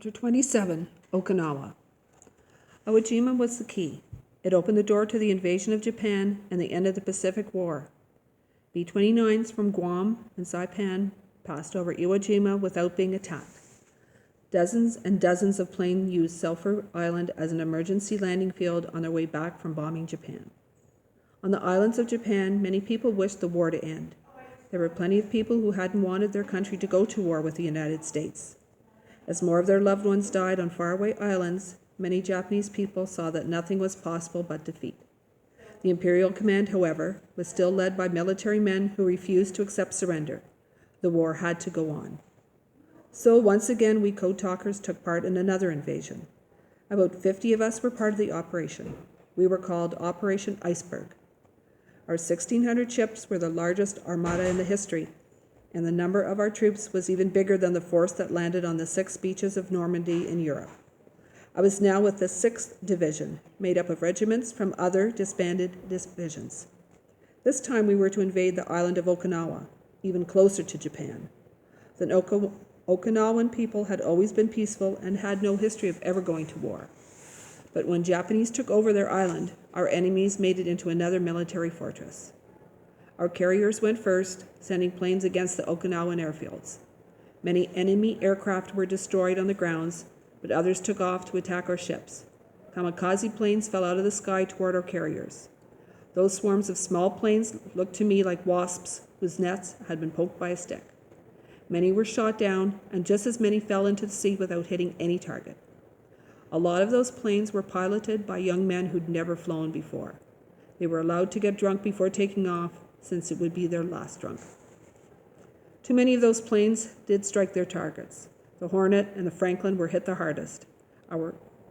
Chapter 27, Okinawa. Iwo Jima was the key. It opened the door to the invasion of Japan and the end of the Pacific War. B-29s from Guam and Saipan passed over Iwo Jima without being attacked. Dozens and dozens of planes used Sulphur Island as an emergency landing field on their way back from bombing Japan. On the islands of Japan, many people wished the war to end. There were plenty of people who hadn't wanted their country to go to war with the United States. As more of their loved ones died on faraway islands, many Japanese people saw that nothing was possible but defeat. The Imperial Command, however, was still led by military men who refused to accept surrender. The war had to go on. So once again, we code talkers took part in another invasion. About 50 of us were part of the operation. We were called Operation Iceberg. Our 1,600 ships were the largest armada in the history, and the number of our troops was even bigger than the force that landed on the 6 beaches of Normandy in Europe. I was now with the 6th Division, made up of regiments from other disbanded divisions. This time we were to invade the island of Okinawa, even closer to Japan. The Okinawan people had always been peaceful and had no history of ever going to war. But when Japanese took over their island, our enemies made it into another military fortress. Our carriers went first, sending planes against the Okinawan airfields. Many enemy aircraft were destroyed on the grounds, but others took off to attack our ships. Kamikaze planes fell out of the sky toward our carriers. Those swarms of small planes looked to me like wasps whose nets had been poked by a stick. Many were shot down, and just as many fell into the sea without hitting any target. A lot of those planes were piloted by young men who'd never flown before. They were allowed to get drunk before taking off, since it would be their last drunk. Too many of those planes did strike their targets. The Hornet and the Franklin were hit the hardest.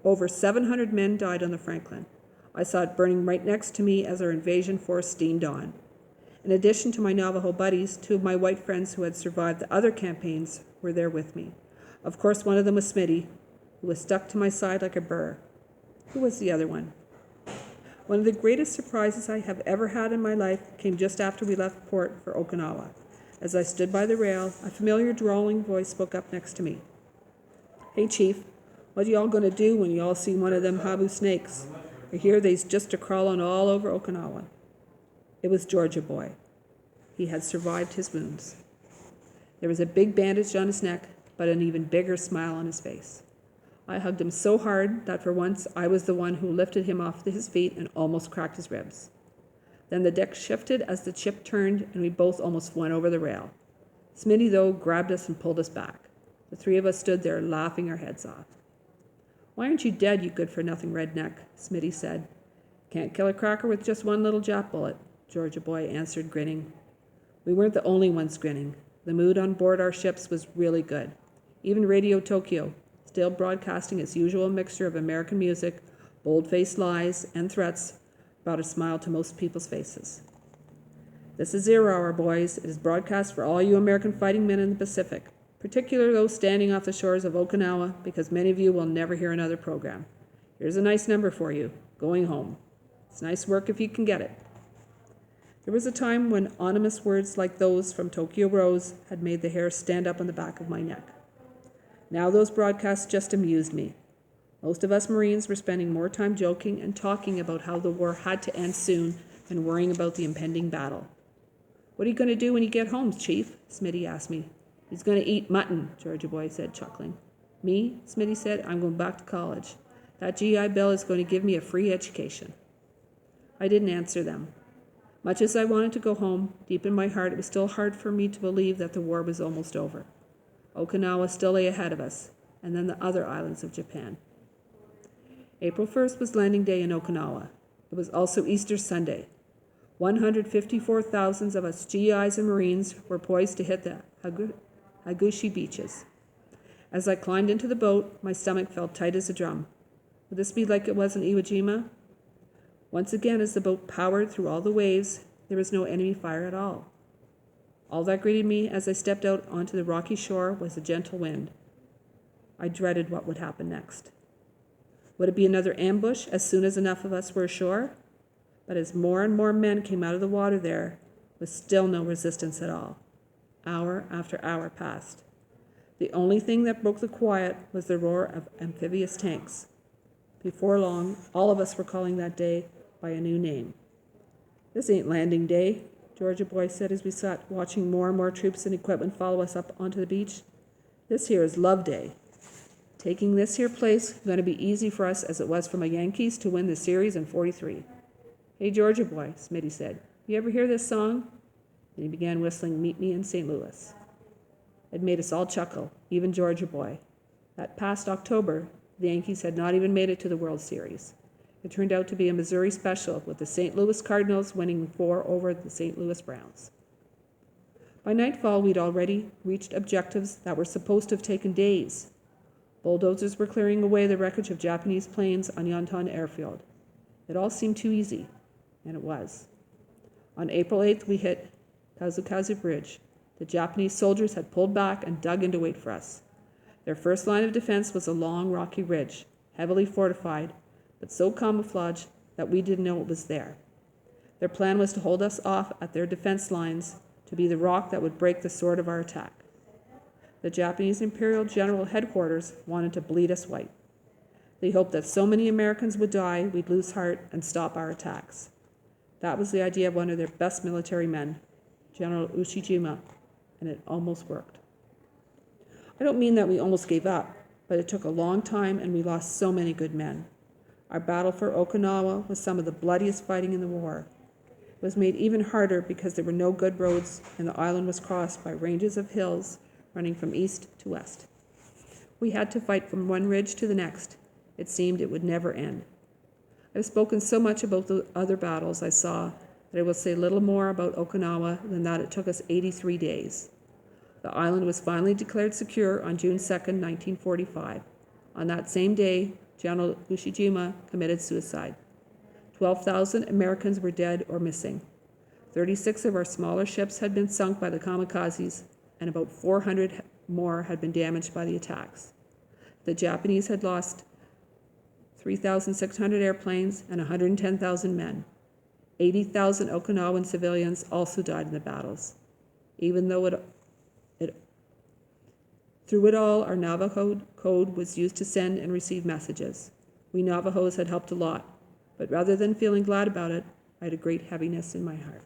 Over 700 men died on the Franklin. I saw it burning right next to me as our invasion force steamed on. In addition to my Navajo buddies, 2 of my white friends who had survived the other campaigns were there with me. Of course, one of them was Smitty, who was stuck to my side like a burr. Who was the other one? One of the greatest surprises I have ever had in my life came just after we left port for Okinawa. As I stood by the rail, a familiar drawling voice spoke up next to me. "Hey, Chief, what y'all gonna do when y'all see one of them habu snakes? I hear they's just a-crawling all over Okinawa." It was Georgia Boy. He had survived his wounds. There was a big bandage on his neck, but an even bigger smile on his face. I hugged him so hard that for once I was the one who lifted him off his feet and almost cracked his ribs. Then the deck shifted as the ship turned, and we both almost went over the rail. Smitty, though, grabbed us and pulled us back. The 3 of us stood there laughing our heads off. "Why aren't you dead, you good-for-nothing redneck?" Smitty said. "Can't kill a cracker with just one little Jap bullet," Georgia Boy answered, grinning. We weren't the only ones grinning. The mood on board our ships was really good. Even Radio Tokyo, still broadcasting its usual mixture of American music, bold-faced lies, and threats, brought a smile to most people's faces. "This is 0 Hour, boys. It is broadcast for all you American fighting men in the Pacific, particularly those standing off the shores of Okinawa, because many of you will never hear another program. Here's a nice number for you, going home. It's nice work if you can get it." There was a time when ominous words like those from Tokyo Rose had made the hair stand up on the back of my neck. Now those broadcasts just amused me. Most of us Marines were spending more time joking and talking about how the war had to end soon than worrying about the impending battle. "What are you going to do when you get home, Chief?" Smitty asked me. "He's going to eat mutton," Georgia Boy said, chuckling. "Me?" Smitty said. "I'm going back to college. That GI Bill is going to give me a free education." I didn't answer them. Much as I wanted to go home, deep in my heart it was still hard for me to believe that the war was almost over. Okinawa still lay ahead of us, and then the other islands of Japan. April 1st was landing day in Okinawa. It was also Easter Sunday. 154,000 of us GIs and Marines were poised to hit the Hagushi beaches. As I climbed into the boat, my stomach felt tight as a drum. Would this be like it was in Iwo Jima? Once again, as the boat powered through all the waves, there was no enemy fire at all. All that greeted me as I stepped out onto the rocky shore was a gentle wind. I dreaded what would happen next. Would it be another ambush as soon as enough of us were ashore? But as more and more men came out of the water there was still no resistance at all. Hour after hour passed. The only thing that broke the quiet was the roar of amphibious tanks. Before long, all of us were calling that day by a new name. "This ain't landing day," Georgia boy said as we sat watching more and more troops and equipment follow us up onto the beach. "This here is love day. Taking this here place going to be easy for us as it was for my Yankees to win the series in '43. "Hey, Georgia boy," Smitty said, "you ever hear this song?" And he began whistling Meet Me in St. Louis. It made us all chuckle, even Georgia boy. That past October, the Yankees had not even made it to the World Series. It turned out to be a Missouri special, with the St. Louis Cardinals winning 4 over the St. Louis Browns. By nightfall, we'd already reached objectives that were supposed to have taken days. Bulldozers were clearing away the wreckage of Japanese planes on Yontan Airfield. It all seemed too easy, and it was. On April 8th, we hit Kazukazu Bridge. The Japanese soldiers had pulled back and dug in to wait for us. Their first line of defense was a long, rocky ridge, heavily fortified, but so camouflaged that we didn't know it was there. Their plan was to hold us off at their defense lines, to be the rock that would break the sword of our attack. The Japanese Imperial General Headquarters wanted to bleed us white. They hoped that so many Americans would die, we'd lose heart and stop our attacks. That was the idea of one of their best military men, General Ushijima, and it almost worked. I don't mean that we almost gave up, but it took a long time and we lost so many good men. Our battle for Okinawa was some of the bloodiest fighting in the war. It was made even harder because there were no good roads and the island was crossed by ranges of hills running from east to west. We had to fight from one ridge to the next. It seemed it would never end. I've spoken so much about the other battles I saw that I will say little more about Okinawa than that it took us 83 days. The island was finally declared secure on June 2nd, 1945. On that same day, General Ushijima committed suicide. 12,000 Americans were dead or missing. 36 of our smaller ships had been sunk by the kamikazes, and about 400 more had been damaged by the attacks. The Japanese had lost 3,600 airplanes and 110,000 men. 80,000 Okinawan civilians also died in the battles. Even though through it all, our Navajo code was used to send and receive messages. We Navajos had helped a lot, but rather than feeling glad about it, I had a great heaviness in my heart.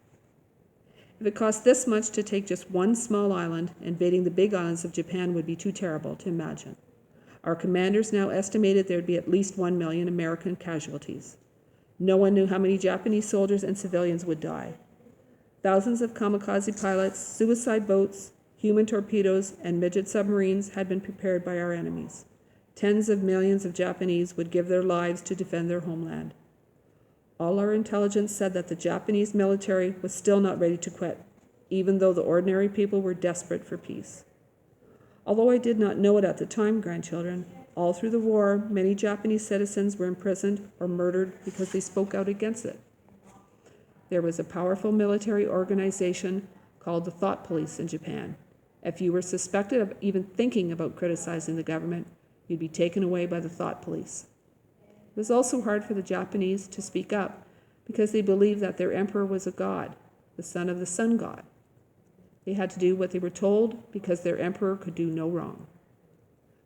If it cost this much to take just one small island, invading the big islands of Japan would be too terrible to imagine. Our commanders now estimated there would be at least 1 million American casualties. No one knew how many Japanese soldiers and civilians would die. Thousands of kamikaze pilots, suicide boats, human torpedoes, and midget submarines had been prepared by our enemies. Tens of millions of Japanese would give their lives to defend their homeland. All our intelligence said that the Japanese military was still not ready to quit, even though the ordinary people were desperate for peace. Although I did not know it at the time, grandchildren, all through the war, many Japanese citizens were imprisoned or murdered because they spoke out against it. There was a powerful military organization called the Thought Police in Japan. If you were suspected of even thinking about criticizing the government, you'd be taken away by the Thought Police. It was also hard for the Japanese to speak up because they believed that their emperor was a god, the son of the sun god. They had to do what they were told because their emperor could do no wrong.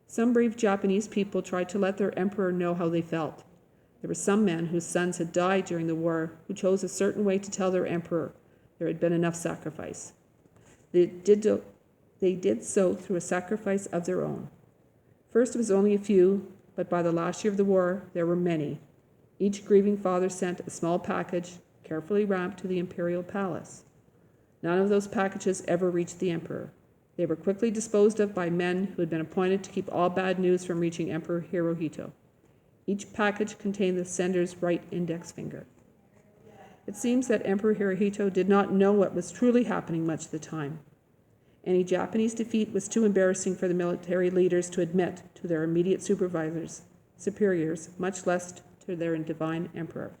Some brave Japanese people tried to let their emperor know how they felt. There were some men whose sons had died during the war who chose a certain way to tell their emperor there had been enough sacrifice. They did so through a sacrifice of their own. First, it was only a few, but by the last year of the war, there were many. Each grieving father sent a small package, carefully wrapped, to the imperial palace. None of those packages ever reached the emperor. They were quickly disposed of by men who had been appointed to keep all bad news from reaching Emperor Hirohito. Each package contained the sender's right index finger. It seems that Emperor Hirohito did not know what was truly happening much of the time. Any Japanese defeat was too embarrassing for the military leaders to admit to their immediate superiors, much less to their divine emperor.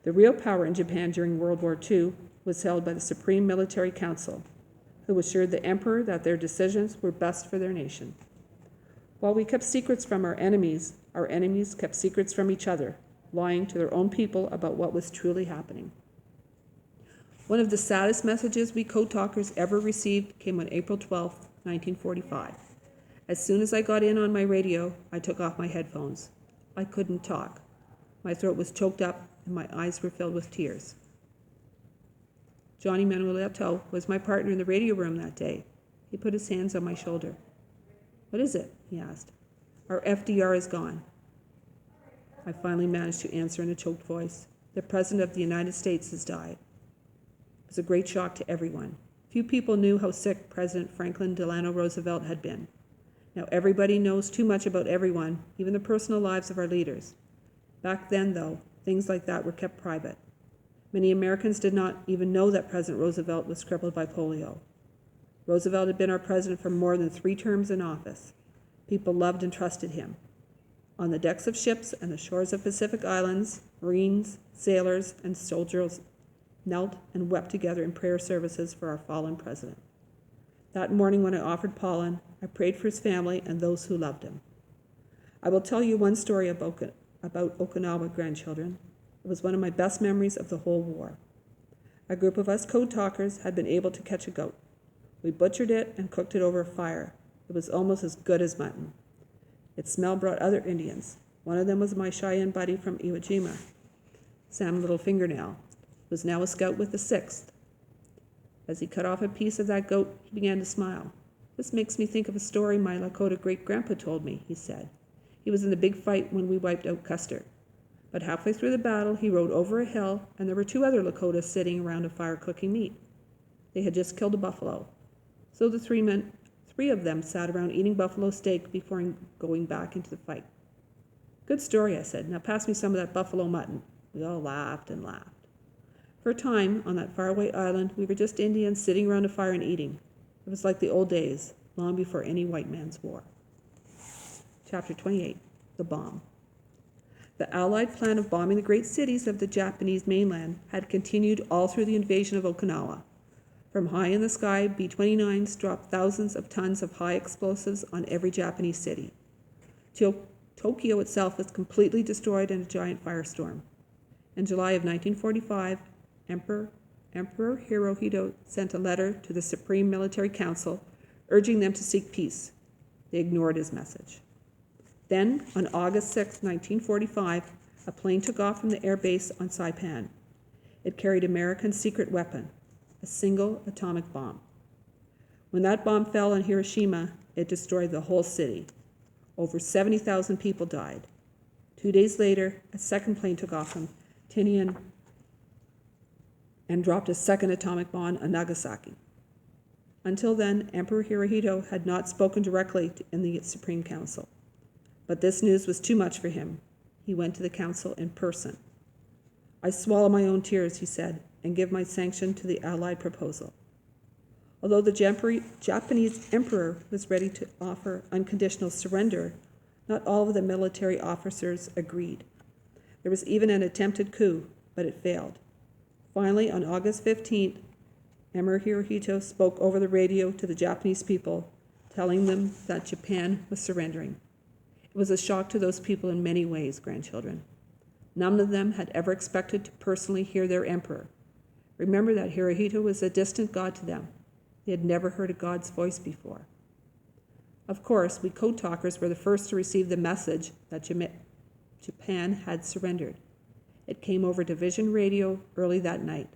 The real power in Japan during World War II was held by the Supreme Military Council, who assured the emperor that their decisions were best for their nation. While we kept secrets from our enemies kept secrets from each other, lying to their own people about what was truly happening. One of the saddest messages we code talkers ever received came on April 12, 1945. As soon as I got in on my radio, I took off my headphones. I couldn't talk. My throat was choked up and my eyes were filled with tears. Johnny Manuelito was my partner in the radio room that day. He put his hands on my shoulder. "What is it?" he asked. "Our FDR is gone." I finally managed to answer in a choked voice. "The President of the United States has died." It was a great shock to everyone. Few people knew how sick President Franklin Delano Roosevelt had been. Now everybody knows too much about everyone, even the personal lives of our leaders. Back then, though, things like that were kept private. Many Americans did not even know that President Roosevelt was crippled by polio. Roosevelt had been our president for more than 3 terms in office. People loved and trusted him. On the decks of ships and the shores of Pacific Islands, Marines, sailors, and soldiers knelt and wept together in prayer services for our fallen president. That morning when I offered pollen, I prayed for his family and those who loved him. I will tell you one story about Okinawa, grandchildren. It was one of my best memories of the whole war. A group of us code talkers had been able to catch a goat. We butchered it and cooked it over a fire. It was almost as good as mutton. Its smell brought other Indians. One of them was my Cheyenne buddy from Iwo Jima, Sam Little Fingernail, who was now a scout with the 6th. As he cut off a piece of that goat, he began to smile. "This makes me think of a story my Lakota great-grandpa told me," he said. "He was in the big fight when we wiped out Custer. But halfway through the battle, he rode over a hill, and there were 2 other Lakotas sitting around a fire cooking meat. They had just killed a buffalo. So the 3 of them sat around eating buffalo steak before going back into the fight." "Good story," I said. "Now pass me some of that buffalo mutton." We all laughed and laughed. For a time, on that faraway island, we were just Indians sitting around a fire and eating. It was like the old days, long before any white man's war. Chapter 28, The Bomb. The Allied plan of bombing the great cities of the Japanese mainland had continued all through the invasion of Okinawa. From high in the sky, B-29s dropped thousands of tons of high explosives on every Japanese city. Tokyo itself was completely destroyed in a giant firestorm. In July of 1945, Emperor Hirohito sent a letter to the Supreme Military Council urging them to seek peace. They ignored his message. Then, on August 6, 1945, a plane took off from the air base on Saipan. It carried America's secret weapon, a single atomic bomb. When that bomb fell on Hiroshima, it destroyed the whole city. Over 70,000 people died. 2 days later, a second plane took off from Tinian and dropped a second atomic bomb on Nagasaki. Until then, Emperor Hirohito had not spoken directly in the Supreme Council. But this news was too much for him. He went to the council in person. "I swallow my own tears," he said, "and give my sanction to the Allied proposal." Although the Japanese emperor was ready to offer unconditional surrender, not all of the military officers agreed. There was even an attempted coup, but it failed. Finally, on August 15th, Emperor Hirohito spoke over the radio to the Japanese people, telling them that Japan was surrendering. It was a shock to those people in many ways, grandchildren. None of them had ever expected to personally hear their emperor. Remember that Hirohito was a distant god to them. They had never heard a god's voice before. Of course, we code talkers were the first to receive the message that Japan had surrendered. It came over division radio early that night.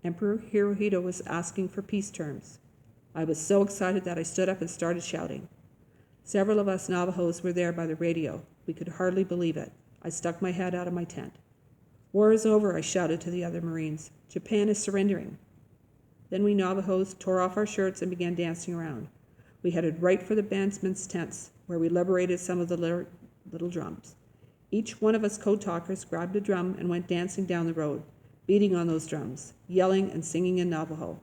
Emperor Hirohito was asking for peace terms. I was so excited that I stood up and started shouting. Several of us Navajos were there by the radio. We could hardly believe it. I stuck my head out of my tent. "War is over," I shouted to the other Marines. "Japan is surrendering." Then we Navajos tore off our shirts and began dancing around. We headed right for the bandsmen's tents, where we liberated some of the little drums. Each one of us code talkers grabbed a drum and went dancing down the road, beating on those drums, yelling and singing in Navajo.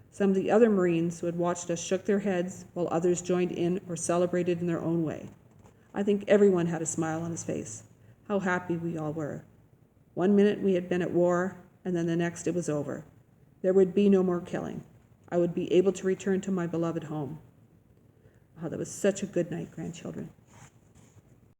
Some of the other Marines who had watched us shook their heads, while others joined in or celebrated in their own way. I think everyone had a smile on his face. How happy we all were. 1 minute we had been at war, and then the next it was over. There would be no more killing. I would be able to return to my beloved home. Oh, that was such a good night, grandchildren.